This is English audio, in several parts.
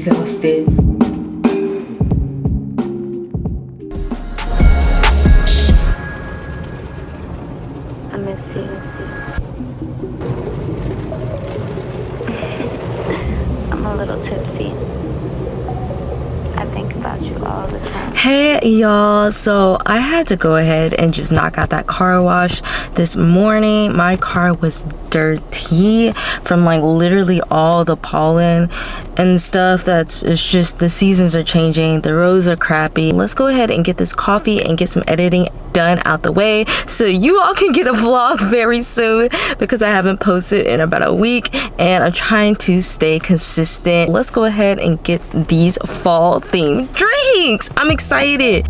exhausted. I miss you. I'm a little tipsy. I think about you all the time. Hey y'all, so I had to go ahead and just knock out that car wash this morning. My car was dirty from like literally all the pollen and stuff. It's just the seasons are changing, the roads are crappy. Let's go ahead and get this coffee and get some editing done out the way so you all can get a vlog very soon, because I haven't posted in about a week and I'm trying to stay consistent. Let's go ahead and get these fall themed drinks. I'm excited.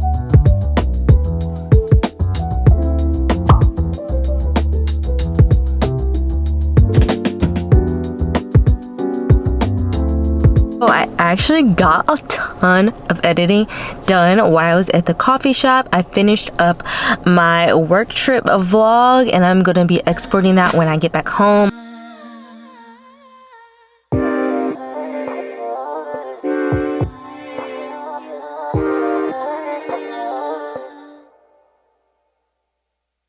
I actually got a ton of editing done while I was at the coffee shop. I finished up my work trip vlog and I'm gonna be exporting that when I get back home.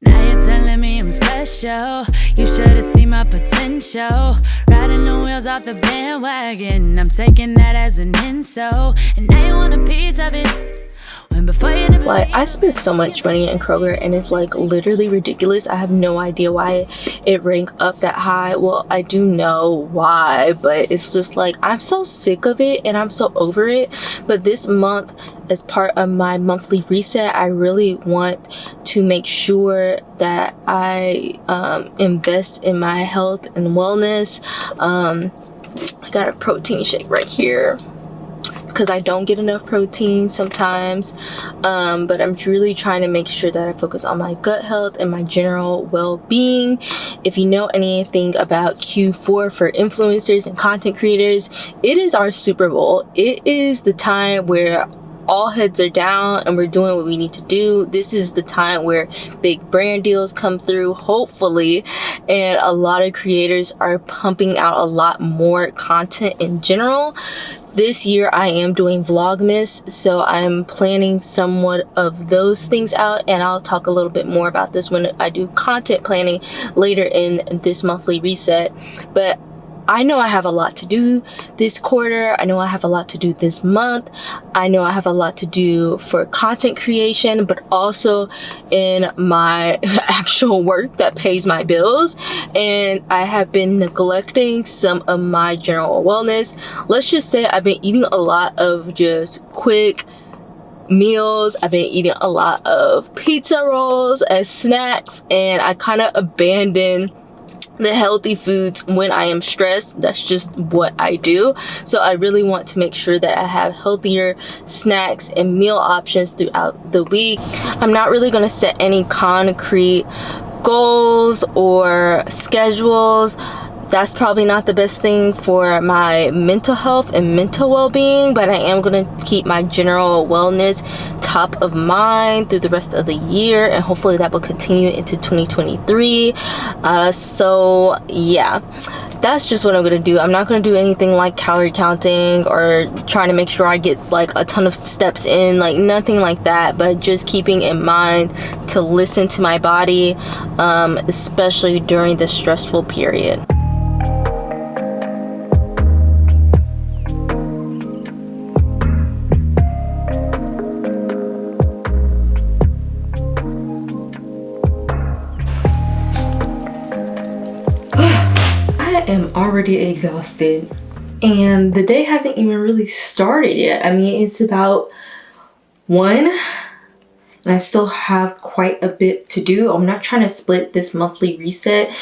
Now you're telling me I'm special. You should have seen my potential. Riding the wheels off the bandwagon, I'm taking that as an insult. And now you want a piece of it. When before you Like, I spent so much money in Kroger and it's like literally ridiculous. I have no idea why it ranked up that high. Well, I do know why, but it's just like I'm so sick of it and I'm so over it. But this month, as part of my monthly reset, I really want to make sure that I invest in my health and wellness. I got a protein shake right here because I don't get enough protein sometimes, but I'm really trying to make sure that I focus on my gut health and my general well-being. If you know anything about Q4 for influencers and content creators, it is our Super Bowl. It is the time where all heads are down and we're doing what we need to do. This is the time where big brand deals come through, hopefully, and a lot of creators are pumping out a lot more content in general. This year I am doing Vlogmas, so I'm planning somewhat of those things out, and I'll talk a little bit more about this when I do content planning later in this monthly reset. But I know I have a lot to do this quarter. I know I have a lot to do this month. I know I have a lot to do for content creation, but also in my actual work that pays my bills. And I have been neglecting some of my general wellness. Let's just say I've been eating a lot of just quick meals. I've been eating a lot of pizza rolls as snacks, and I kind of abandoned the healthy foods when I am stressed. That's just what I do. So I really want to make sure that I have healthier snacks and meal options throughout the week. I'm not really going to set any concrete goals or schedules. That's probably not the best thing for my mental health and mental well-being, but I am going to keep my general wellness top of mind through the rest of the year, and hopefully that will continue into 2023. So yeah, that's just what I'm gonna do. I'm not gonna do anything like calorie counting or trying to make sure I get like a ton of steps in, like nothing like that, but just keeping in mind to listen to my body, especially during this stressful period. I am already exhausted and the day hasn't even really started yet. I mean, it's about 1 and I still have quite a bit to do. I'm not trying to split this monthly reset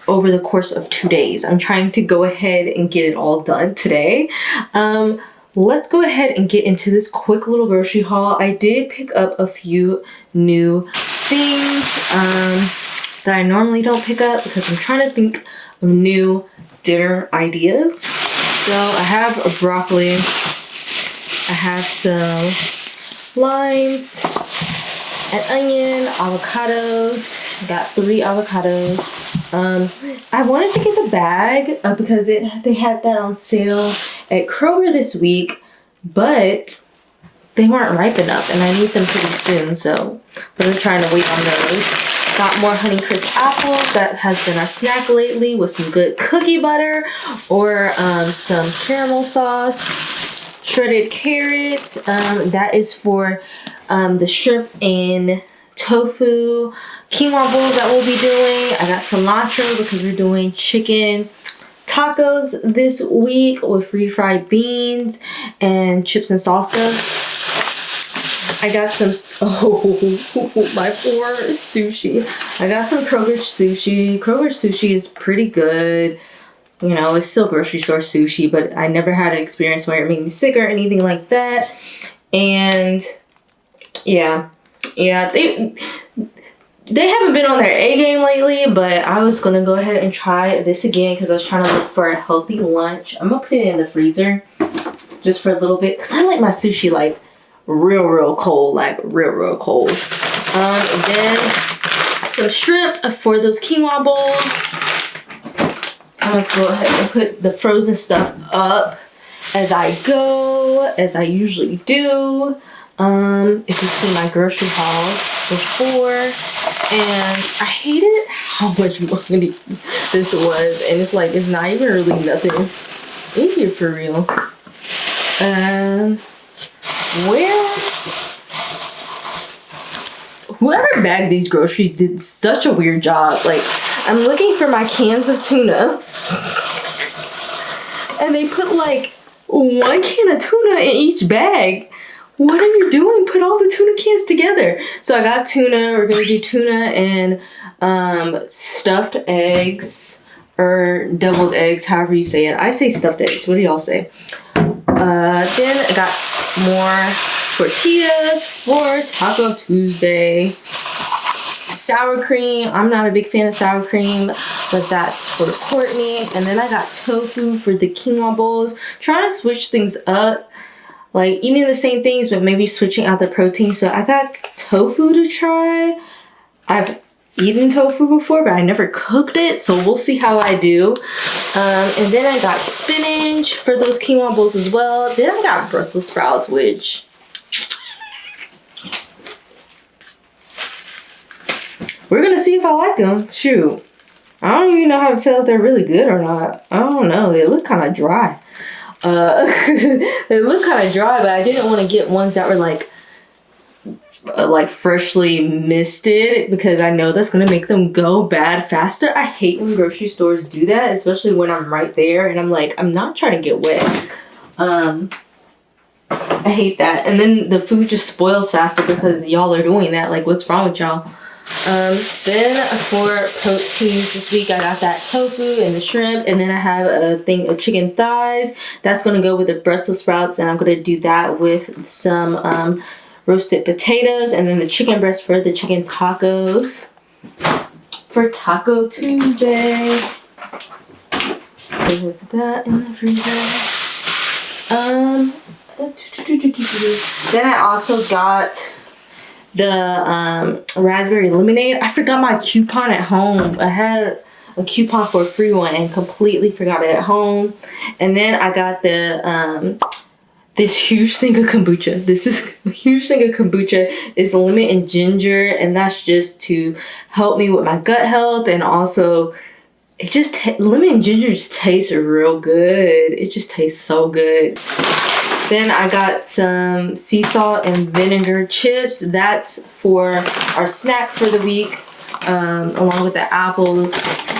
over the course of 2 days. I'm trying to go ahead and get it all done today. Let's go ahead and get into this quick little grocery haul. I did pick up a few new things that I normally don't pick up because I'm trying to think of new dinner ideas. So I have a broccoli, I have some limes, an onion, avocados. Got 3 avocados. I wanted to get the bag because they had that on sale at Kroger this week, but they weren't ripe enough and I need them pretty soon, so we're trying to wait on those. Got more Honeycrisp apples. That has been our snack lately with some good cookie butter or some caramel sauce. Shredded carrots. That is for the shrimp and tofu quinoa bowl that we'll be doing. I got cilantro because we're doing chicken tacos this week with refried beans and chips and salsa. I got some, my poor sushi. I got some Kroger sushi. Kroger sushi is pretty good. You know, it's still grocery store sushi, but I never had an experience where it made me sick or anything like that. And yeah, they haven't been on their A game lately, but I was gonna go ahead and try this again because I was trying to look for a healthy lunch. I'm gonna put it in the freezer just for a little bit because I like my sushi like real cold, like real cold. And then some shrimp for those quinoa bowls. I'm gonna go ahead and put the frozen stuff up as I go, as I usually do. If you've seen my grocery hauls before, and I hated how much money this was, and it's like it's not even really nothing in here for real. Whoever bagged these groceries did such a weird job. Like, I'm looking for my cans of tuna, and they put like 1 can of tuna in each bag. What are you doing? Put all the tuna cans together. So I got tuna. We're gonna do tuna and stuffed eggs or deviled eggs, however you say it. I say stuffed eggs. What do y'all say? Then I got more tortillas for Taco Tuesday. Sour cream. I'm not a big fan of sour cream, but that's for Courtney. And then I got tofu for the quinoa bowls. Trying to switch things up. Like eating the same things, but maybe switching out the protein. So I got tofu to try. I've eaten tofu before, but I never cooked it. So we'll see how I do. And then I got spinach for those quinoa bowls as well. Then I got Brussels sprouts, which we're going to see if I like them. Shoot. I don't even know how to tell if they're really good or not. I don't know. They look kind of dry. They look kind of dry, but I didn't want to get ones that were like freshly misted because I know that's gonna make them go bad faster. I hate when grocery stores do that, especially when I'm right there and I'm like, I'm not trying to get wet. I hate that. And then the food just spoils faster because y'all are doing that. Like, what's wrong with y'all? Then for proteins this week, I got that tofu and the shrimp, and then I have a thing of chicken thighs that's going to go with the Brussels sprouts, and I'm going to do that with some roasted potatoes, and then the chicken breast for the chicken tacos for Taco Tuesday. Put that in the freezer. Then I also got the raspberry lemonade. I forgot my coupon at home. I had a coupon for a free one and completely forgot it at home. And then I got the this huge thing of kombucha. This is a huge thing of kombucha. It's lemon and ginger, and that's just to help me with my gut health, and also it just lemon and ginger just tastes real good. It just tastes so good. Then I got some sea salt and vinegar chips. That's for our snack for the week, along with the apples,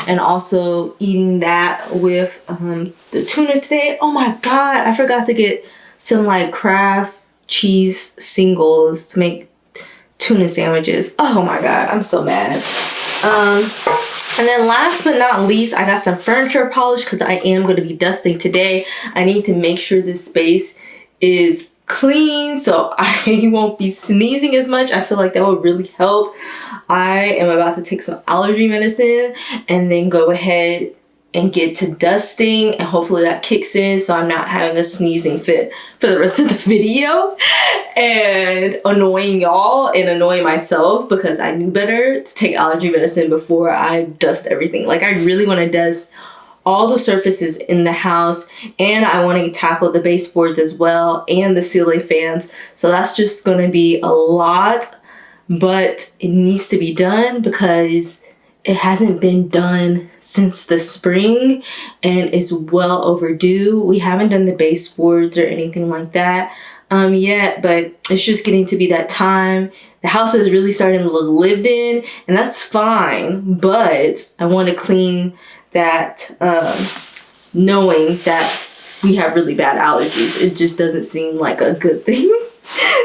and also eating that with the tuna today. Oh my God, I forgot to get some like Kraft cheese singles to make tuna sandwiches. Oh my God, I'm so mad. And then last but not least, I got some furniture polish because I am going to be dusting today. I need to make sure this space is clean so I won't be sneezing as much. I feel like that would really help. I am about to take some allergy medicine and then go ahead and get to dusting, and hopefully that kicks in so I'm not having a sneezing fit for the rest of the video and annoying y'all and annoying myself, because I knew better to take allergy medicine before I dust everything. Like, I really want to dust all the surfaces in the house, and I want to tackle the baseboards as well and the ceiling fans. So that's just going to be a lot, but it needs to be done because it hasn't been done since the spring and it's well overdue. We haven't done the baseboards or anything like that yet, but it's just getting to be that time. The house is really starting to look lived in, and that's fine, but I want to clean that, knowing that we have really bad allergies. It just doesn't seem like a good thing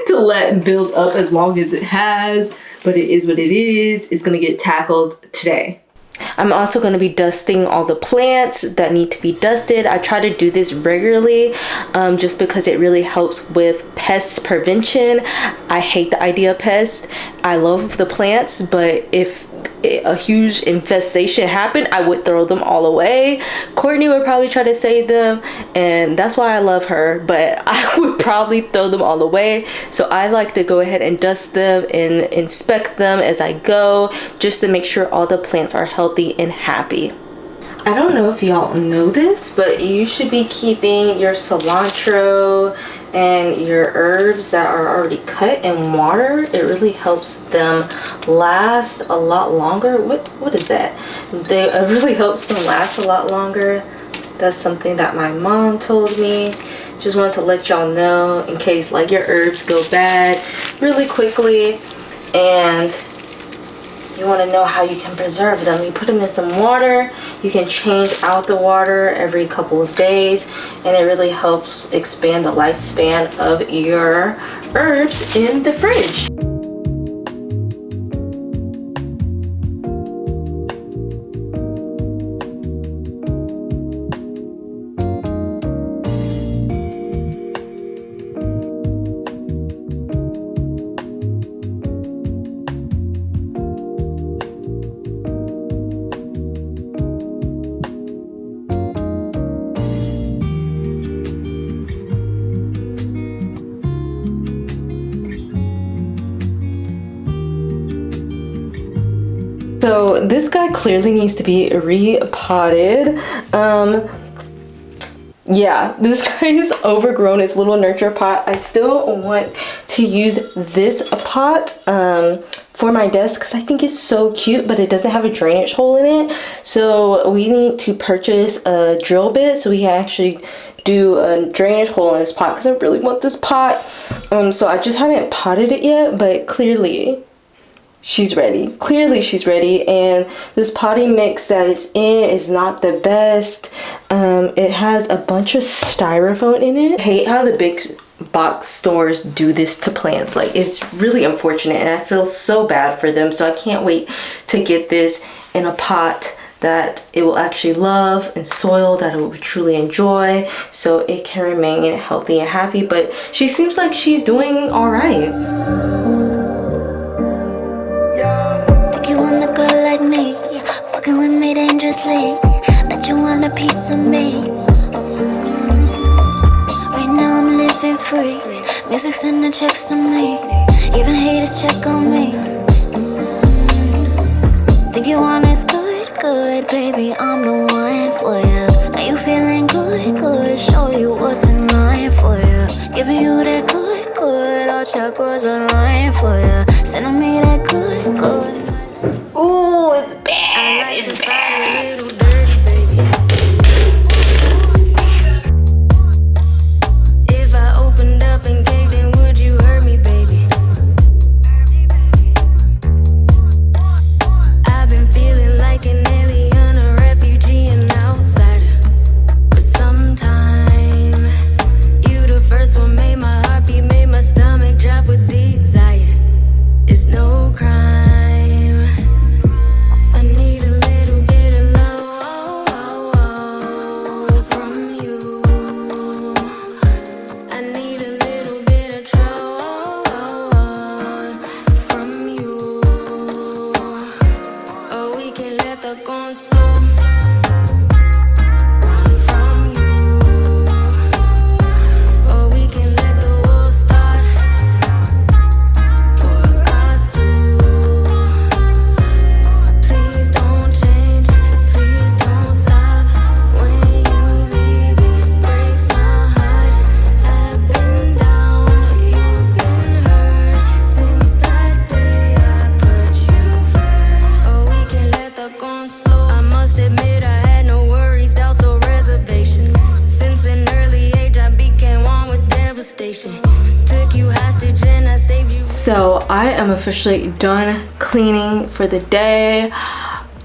to let build up as long as it has, but it is what it is. It's gonna get tackled today. I'm also going to be dusting all the plants that need to be dusted. I try to do this regularly just because it really helps with pest prevention. I hate the idea of pests. I love the plants, but if a huge infestation happened, I would throw them all away. Courtney would probably try to save them, and that's why I love her, but I would probably throw them all away. So I like to go ahead and dust them and inspect them as I go, just to make sure all the plants are healthy and happy. I don't know if y'all know this, but you should be keeping your cilantro and your herbs that are already cut in water. It really helps them last a lot longer. What is that? It really helps them last a lot longer. That's something that my mom told me. Just wanted to let y'all know in case like your herbs go bad really quickly and you want to know how you can preserve them. You put them in some water. You can change out the water every couple of days, and it really helps expand the lifespan of your herbs in the fridge. So this guy clearly needs to be repotted. Yeah, this guy is overgrown. His little nurture pot. I still want to use this pot for my desk because I think it's so cute, but it doesn't have a drainage hole in it. So we need to purchase a drill bit so we can actually do a drainage hole in this pot because I really want this pot. So I just haven't potted it yet, but clearly she's ready. Clearly she's ready, and this potting mix that it's in is not the best. It has a bunch of styrofoam in it. I hate how the big box stores do this to plants. Like, it's really unfortunate, and I feel so bad for them. So I can't wait to get this in a pot that it will actually love and soil that it will truly enjoy, so it can remain healthy and happy. But she seems like she's doing all right. You want a girl like me, fucking with me dangerously. Bet you want a piece of me. Right now I'm living free. Music sending checks to me. Even haters check on me. Think you want is good, good, baby, I'm the one for you. Are you feeling good, good? Show you what's in line for you. Giving you that good, good. All chakras aligned for you. Sending me that good, good. Ooh, it's bad. It's bad. If I opened up and gave, then would you hurt me, baby? I've been feeling like an alien, a refugee, an outsider. But sometime, you the first one made my heart beat, made my stomach drop with desire. It's no crime. So I am officially done cleaning for the day.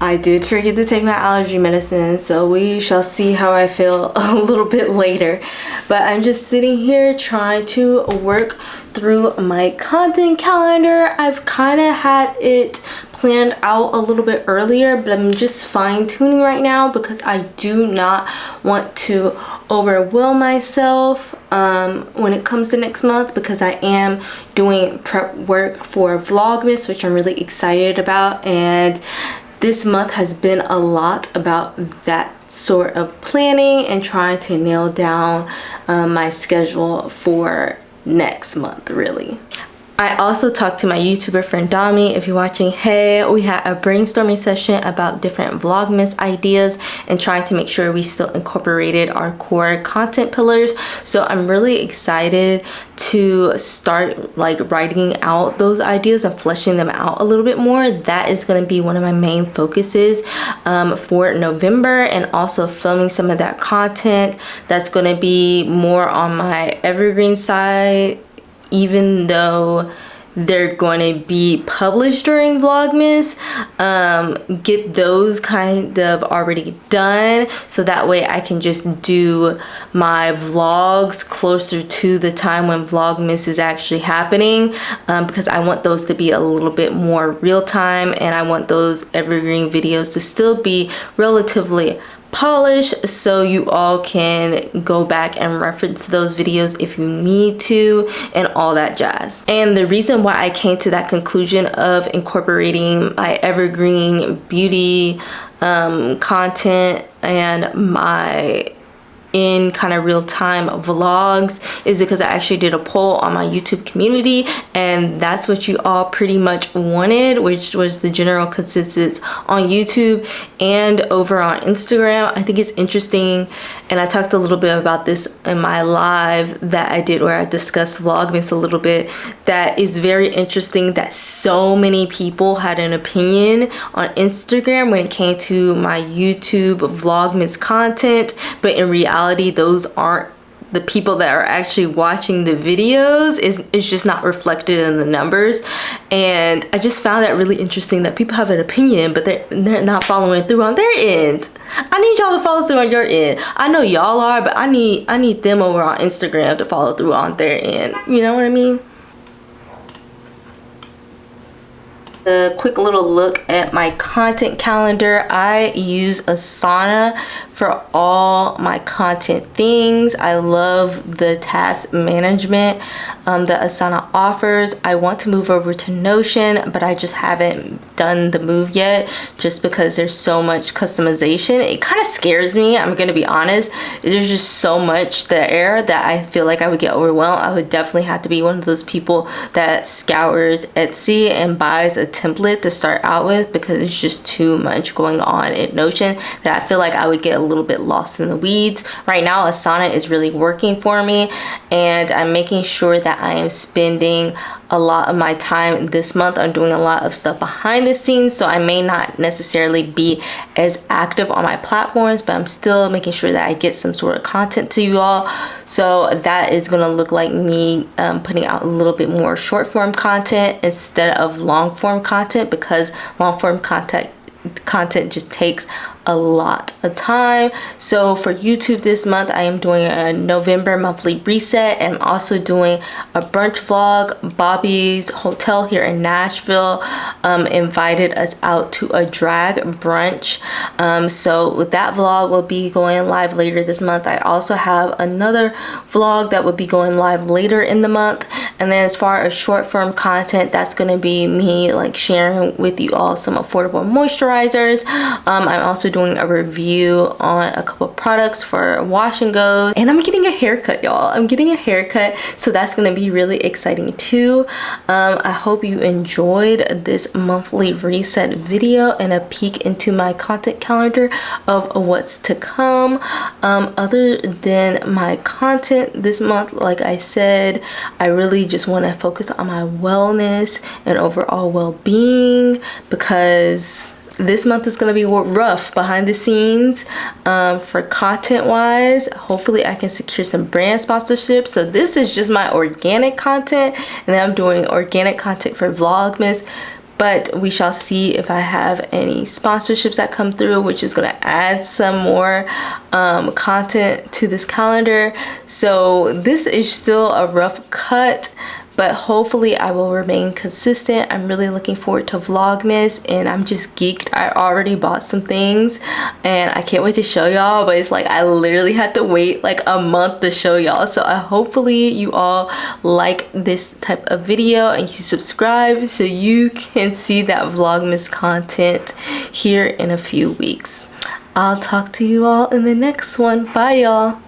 I did forget to take my allergy medicine, so we shall see how I feel a little bit later. But I'm just sitting here trying to work through my content calendar. I've kind of had it planned out a little bit earlier, but I'm just fine-tuning right now because I do not want to overwhelm myself when it comes to next month, because I am doing prep work for Vlogmas, which I'm really excited about, and this month has been a lot about that sort of planning and trying to nail down my schedule for next month, really. I also talked to my YouTuber friend Dami. If you're watching, hey, we had a brainstorming session about different Vlogmas ideas and trying to make sure we still incorporated our core content pillars. So I'm really excited to start like writing out those ideas and fleshing them out a little bit more. That is going to be one of my main focuses for November, and also filming some of that content that's going to be more on my evergreen side, even though they're going to be published during Vlogmas. Get those kind of already done, so that way I can just do my vlogs closer to the time when Vlogmas is actually happening, because I want those to be a little bit more real time, and I want those evergreen videos to still be relatively polished, so you all can go back and reference those videos if you need to and all that jazz. And the reason why I came to that conclusion of incorporating my evergreen beauty content and my in kind of real-time vlogs is because I actually did a poll on my YouTube community, and that's what you all pretty much wanted, which was the general consensus on YouTube and over on Instagram. I think it's interesting, and I talked a little bit about this in my live that I did where I discussed Vlogmas a little bit. That is very interesting that so many people had an opinion on Instagram when it came to my YouTube Vlogmas content, but in reality those aren't the people that are actually watching the videos. Is just not reflected in the numbers. And I just found that really interesting that people have an opinion, but they're not following through on their end. I need y'all to follow through on your end. I know y'all are, but I need them over on Instagram to follow through on their end. You know what I mean? A quick little look at my content calendar. I use Asana for all my content things. I love the task management that Asana offers. I want to move over to Notion, but I just haven't done the move yet just because there's so much customization. It kind of scares me, I'm gonna be honest. There's just so much there that I feel like I would get overwhelmed. I would definitely have to be one of those people that scours Etsy and buys a template to start out with, because it's just too much going on in Notion that I feel like I would get a little bit lost in the weeds. Right now Asana is really working for me, and I'm making sure that I am spending a lot of my time this month on doing a lot of stuff behind the scenes, so I may not necessarily be as active on my platforms, but I'm still making sure that I get some sort of content to you all. So that is going to look like me putting out a little bit more short form content instead of long form content, because long form content just takes a lot of time. So for YouTube this month, I am doing a November monthly reset, and I'm also doing a brunch vlog. Bobby's Hotel here in Nashville invited us out to a drag brunch, so that vlog will be going live later this month. I also have another vlog that will be going live later in the month. And then as far as short form content, that's going to be me like sharing with you all some affordable moisturizers. I'm also doing a review on a couple of products for wash and goes, and I'm getting a haircut, y'all. I'm getting a haircut, so that's going to be really exciting too. I hope you enjoyed this monthly reset video and a peek into my content calendar of what's to come. Other than my content this month, like I said, I really just want to focus on my wellness and overall well-being, because this month is gonna be rough behind the scenes for content wise. Hopefully I can secure some brand sponsorships. So this is just my organic content, and then I'm doing organic content for Vlogmas. But we shall see if I have any sponsorships that come through, which is gonna add some more content to this calendar. So this is still a rough cut, but hopefully I will remain consistent. I'm really looking forward to Vlogmas, and I'm just geeked. I already bought some things and I can't wait to show y'all, but it's like I literally had to wait like a month to show y'all. So hopefully you all like this type of video and you subscribe so you can see that Vlogmas content here in a few weeks. I'll talk to you all in the next one. Bye y'all.